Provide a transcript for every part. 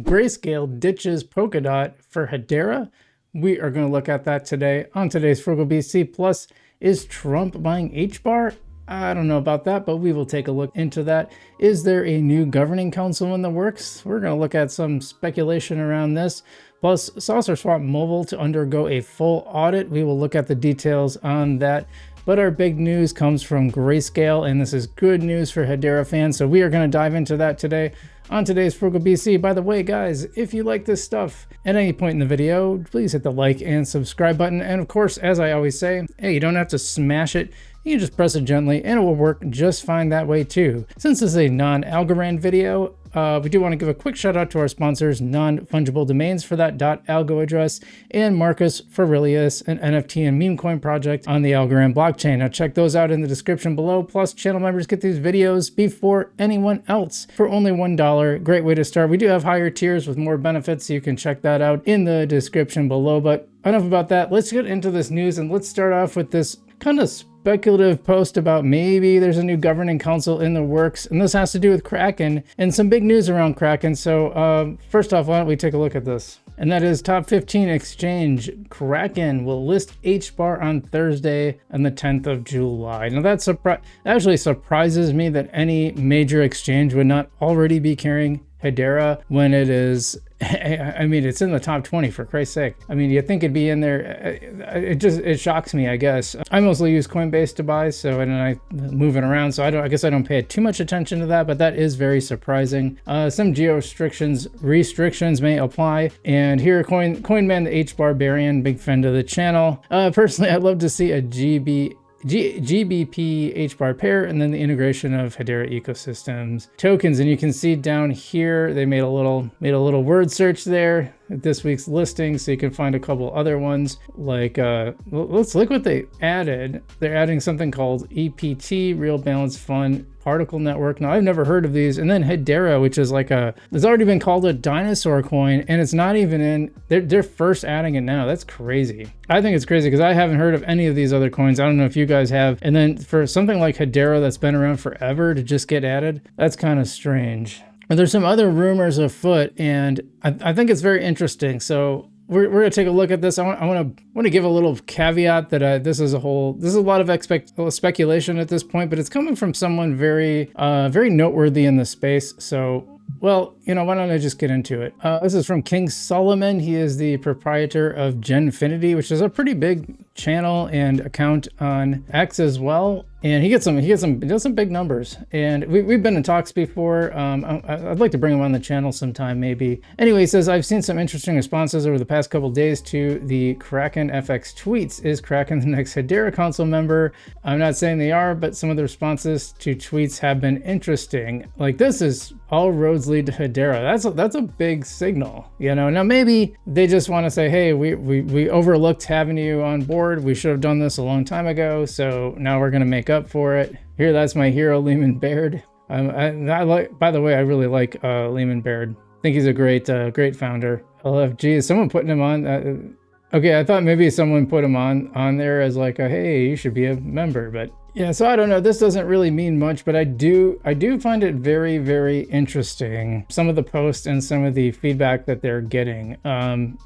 Grayscale ditches Polkadot for Hedera. We are going to look at that today on today's Frugal BC. Plus, is Trump buying HBAR? I don't know about that, but we will take a look into that. Is there a new governing council in the works? We're going to look at some speculation around this. Plus, SaucerSwap Mobile to undergo a full audit. We will look at the details on that. But our big news comes from Grayscale, and this is good news for Hedera fans. So we are going to dive into that today on today's Frugal BC. By the way, guys, if you like this stuff at any point in the video, please hit the like and subscribe button. And of course, as I always say, hey, you don't have to smash it. You can just press it gently and it will work just fine that way too. Since this is a non-Algorand video, we do want to give a quick shout out to our sponsors, Non-Fungible Domains, for that .algo address, and Marcus Aurelius, an NFT and meme coin project on the Algorand blockchain. Now check those out in the description below. Plus, channel members get these videos before anyone else for only $1. Great way to start. We do have higher tiers with more benefits, so you can check that out in the description below. But enough about that. Let's get into this news, and let's start off with this kind of speculative post about maybe there's a new governing council in the works, and this has to do with Kraken and some big news around Kraken. So first off, why don't we take a look at this? And that is top 15 exchange. Kraken will list HBAR on Thursday and the 10th of July. Now that actually surprises me that any major exchange would not already be carrying Hedera when it is, I mean, it's in the top 20 for Christ's sake. I mean, you think it'd be in there. It shocks me, I guess. I mostly use Coinbase to buy, so and I move it around, so I guess I don't pay too much attention to that, but that is very surprising. Some geo restrictions may apply. And here, Coinman, the HBAR big fan of the channel. Personally, I'd love to see a GBP HBAR pair, and then the integration of Hedera ecosystems tokens. And you can see down here they made a little word search there at this week's listing, so you can find a couple other ones. Like let's look what they added. They're adding something called EPT, Real Balance Fund Particle Network. Now, I've never heard of these. And then Hedera, which is like it's already been called a dinosaur coin, and it's not even in, they're first adding it now. That's crazy. I think it's crazy because I haven't heard of any of these other coins. I don't know if you guys have. And then for something like Hedera that's been around forever to just get added, that's kind of strange. And there's some other rumors afoot, and I think it's very interesting. So we're going to take a look at this. I want to give a little caveat that this is a lot of speculation at this point, but it's coming from someone very noteworthy in the space. So, well, you know, why don't I just get into it? This is from King Solomon. He is the proprietor of Genfinity, which is a pretty big channel and account on X as well. And he does some big numbers. And we've been in talks before. I'd like to bring him on the channel sometime, maybe. Anyway, he says, I've seen some interesting responses over the past couple days to the Kraken FX tweets. Is Kraken the next Hedera council member? I'm not saying they are, but some of the responses to tweets have been interesting. Like, this is all roads lead to Hedera. That's a big signal, you know. Now maybe they just want to say, hey, we overlooked having you on board. We should have done this a long time ago, so now we're gonna make up for it. Here, that's my hero, Lehman Baird. By the way, I really like Lehman Baird. I think he's a great founder. LFG, is someone putting him on? Okay, I thought maybe someone put him on there as like a, hey, you should be a member, but yeah, so I don't know. This doesn't really mean much, but I do find it very, very interesting. Some of the posts and some of the feedback that they're getting,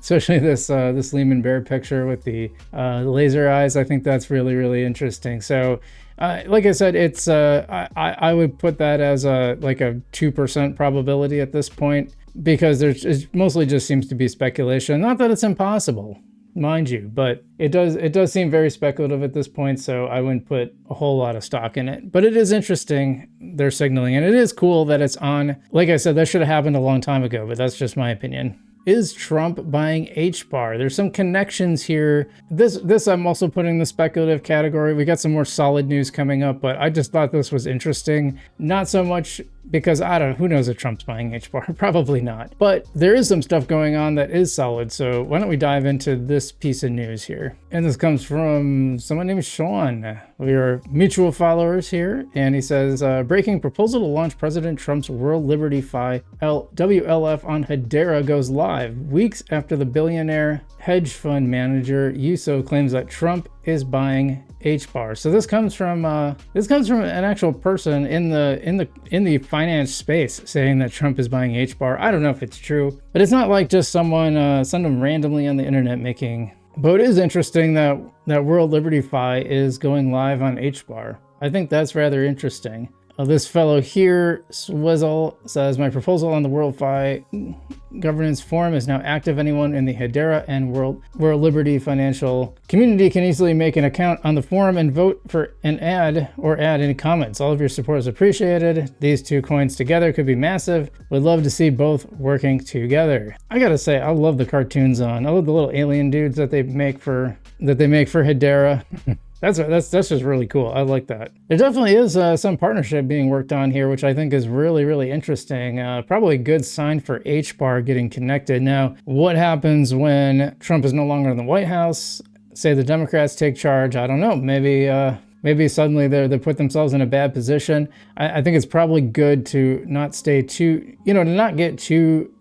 especially this Lehman Bear picture with the laser eyes. I think that's really, really interesting. So, like I said, it's I would put that as like a 2% probability at this point, because it mostly just seems to be speculation. Not that it's impossible, mind you, but it does seem very speculative at this point, so I wouldn't put a whole lot of stock in it. But it is interesting, they're signaling, and it is cool that it's on. Like I said, that should have happened a long time ago, but that's just my opinion. Is Trump buying HBAR? There's some connections here. This I'm also putting in the speculative category. We got some more solid news coming up, but I just thought this was interesting. Not so much because who knows if Trump's buying HBAR? Probably not. But there is some stuff going on that is solid. So why don't we dive into this piece of news here? And this comes from someone named Sean. We are mutual followers here. And he says, breaking proposal to launch President Trump's World Liberty Fi WLF on Hedera goes live. Weeks after the billionaire hedge fund manager Yuso claims that Trump is buying HBAR. So this comes from an actual person in the finance space saying that Trump is buying HBAR. I don't know if it's true, but it's not like just someone randomly on the internet making. But it is interesting that World Liberty Fi is going live on HBAR. I think that's rather interesting. This fellow here, Swizzle, says, my proposal on the WorldFi governance forum is now active. Anyone in the Hedera and World Liberty financial community can easily make an account on the forum and vote for an add any comments. All of your support is appreciated. These two coins together could be massive. Would love to see both working together. I gotta say, I love the cartoons I love the little alien dudes that they make for Hedera. That's just really cool. I like that. There definitely is some partnership being worked on here, which I think is really, really interesting. Probably a good sign for HBAR getting connected. Now, what happens when Trump is no longer in the White House? Say the Democrats take charge. I don't know. Maybe suddenly they put themselves in a bad position. I think it's probably good to not stay too, to not get too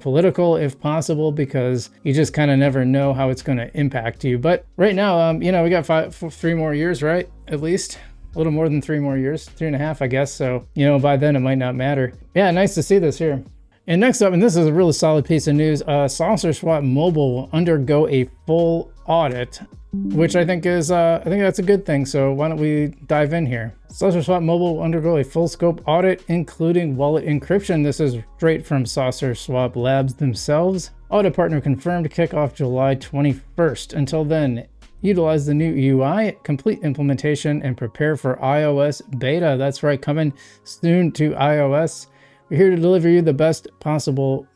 political if possible, because you just kind of never know how it's going to impact you. But right now, we got 3 more years, right? At least a little more than 3 more years, 3.5, I guess. So, by then it might not matter. Yeah, nice to see this here. And next up, and this is a really solid piece of news, SaucerSwap Mobile will undergo a full audit, which I think that's a good thing. So why don't we dive in here? SaucerSwap Mobile will undergo a full scope audit, including wallet encryption. This is straight from SaucerSwap Labs themselves. Audit partner confirmed, kickoff July 21st. Until then, utilize the new UI, complete implementation, and prepare for iOS beta. That's right, coming soon to iOS. We're here to deliver you the best product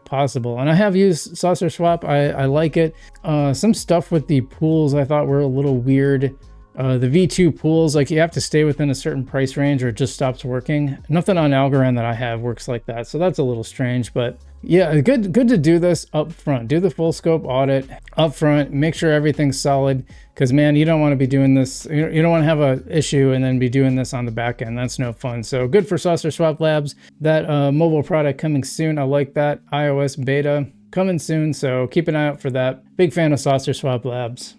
possible. And I have used SaucerSwap. I like it. Some stuff with the pools I thought were a little weird. The V2 pools, like you have to stay within a certain price range or it just stops working. Nothing on Algorand that I have works like that. So that's a little strange, but yeah, good to do this up front. Do the full scope audit up front. Make sure everything's solid, because man, you don't want to be doing this. You don't want to have an issue and then be doing this on the back end. That's no fun. So good for SaucerSwap Labs. That mobile product coming soon. I like that. iOS beta coming soon. So keep an eye out for that. Big fan of SaucerSwap Labs.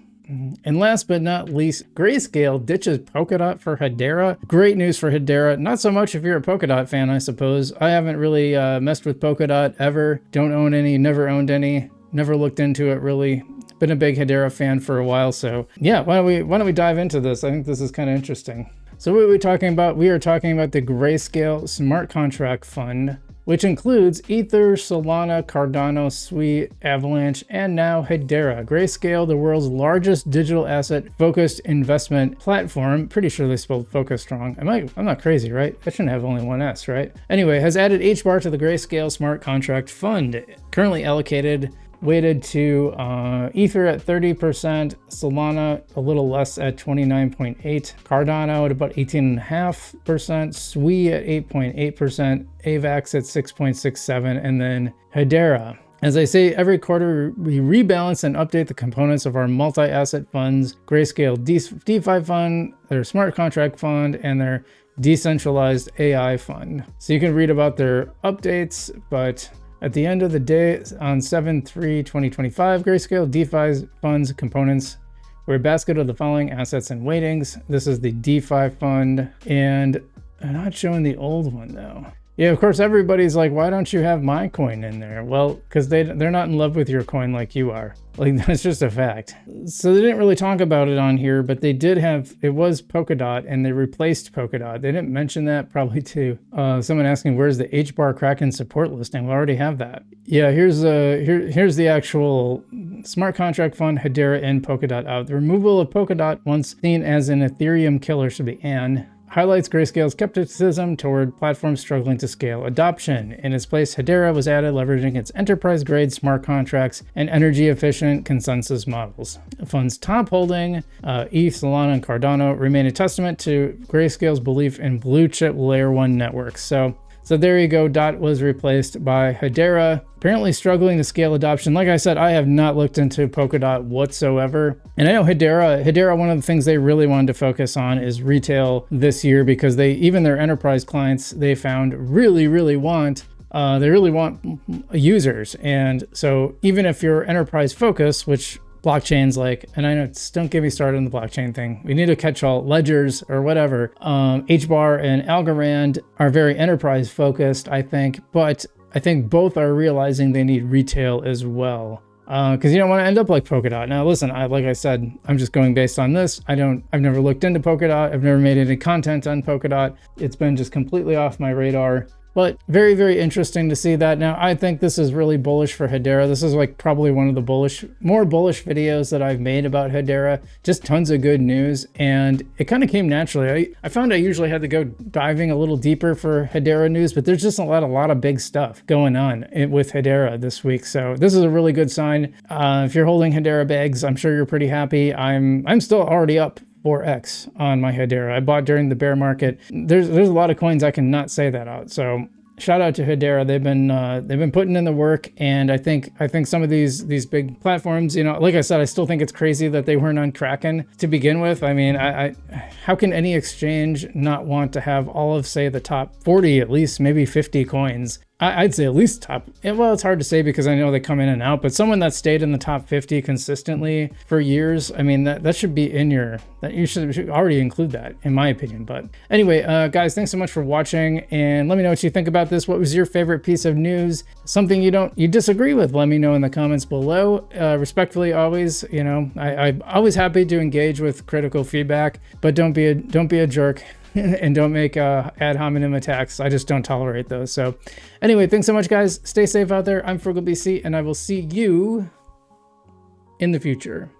And last but not least, Grayscale ditches Polkadot for Hedera. Great news for Hedera. Not so much if you're a Polkadot fan, I suppose. I haven't really messed with Polkadot ever. Don't own any, never owned any, never looked into it really. Been a big Hedera fan for a while, so yeah, why don't we dive into this? I think this is kind of interesting. So what are we talking about? We are talking about the Grayscale Smart Contract Fund, which includes Ether, Solana, Cardano, SUI, Avalanche, and now Hedera. Grayscale, the world's largest digital asset focused investment platform. Pretty sure they spelled focused wrong. I'm not crazy, right? I shouldn't have only one S, right? Anyway, has added HBAR to the Grayscale Smart Contract Fund, currently allocated weighted to Ether at 30%, Solana a little less at 29.8%, Cardano at about 18.5%, SUI at 8.8%, AVAX at 6.67%, and then Hedera. As I say, every quarter we rebalance and update the components of our multi-asset funds, Grayscale DeFi Fund, their Smart Contract Fund, and their Decentralized AI Fund. So you can read about their updates, but at the end of the day, on 7/3/2025, Grayscale DeFi Fund's components were a basket of the following assets and weightings. This is the DeFi Fund, and I'm not showing the old one though. Yeah, of course, everybody's like, why don't you have my coin in there? Well, because they're not in love with your coin like you are. Like, that's just a fact. So they didn't really talk about it on here, but they did have, it was Polkadot, and they replaced Polkadot. They didn't mention that, probably too. Someone asking, where's the HBAR Kraken support listing? We already have that. Yeah, here's the actual Smart Contract Fund, Hedera, and Polkadot out. The removal of Polkadot, once seen as an Ethereum killer, should be highlights Grayscale's skepticism toward platforms struggling to scale adoption. In its place, Hedera was added, leveraging its enterprise-grade smart contracts and energy-efficient consensus models. The fund's top holding, ETH, Solana, and Cardano, remain a testament to Grayscale's belief in blue-chip Layer 1 networks. So there you go, DOT was replaced by Hedera, apparently struggling to scale adoption. Like I said, I have not looked into Polkadot whatsoever. And I know Hedera, one of the things they really wanted to focus on is retail this year, because even their enterprise clients, they found really want users. And so even if you're enterprise focused, which blockchains like, and I know, don't get me started on the blockchain thing. We need to catch all ledgers or whatever. HBAR and Algorand are very enterprise focused, I think, but I think both are realizing they need retail as well. Because you don't want to end up like Polkadot. Now, listen, like I said, I'm just going based on this. I've never looked into Polkadot. I've never made any content on Polkadot. It's been just completely off my radar. But very, very interesting to see that. Now, I think this is really bullish for Hedera. This is like probably one of the more bullish videos that I've made about Hedera. Just tons of good news. And it kind of came naturally. I found I usually had to go diving a little deeper for Hedera news, but there's just a lot of big stuff going on with Hedera this week. So this is a really good sign. If you're holding Hedera bags, I'm sure you're pretty happy. I'm still already up 4x on my Hedera. I bought during the bear market. There's a lot of coins I cannot say that out. So shout out to Hedera. They've been putting in the work, and I think some of these big platforms, you know, like I said, I still think it's crazy that they weren't on Kraken to begin with. I mean, how can any exchange not want to have all of, say, the top 40, at least maybe 50 coins? I'd say at least top, well, it's hard to say because I know they come in and out, but someone that stayed in the top 50 consistently for years, I mean, that should be you should already include that, in my opinion. But anyway, guys, thanks so much for watching, and let me know what you think about this. What was your favorite piece of news? Something you disagree with, let me know in the comments below. Respectfully, always, you know, I'm always happy to engage with critical feedback, but don't be a jerk. And don't make ad hominem attacks. I just don't tolerate those. So anyway, thanks so much, guys. Stay safe out there. I'm FrugalBC, and I will see you in the future.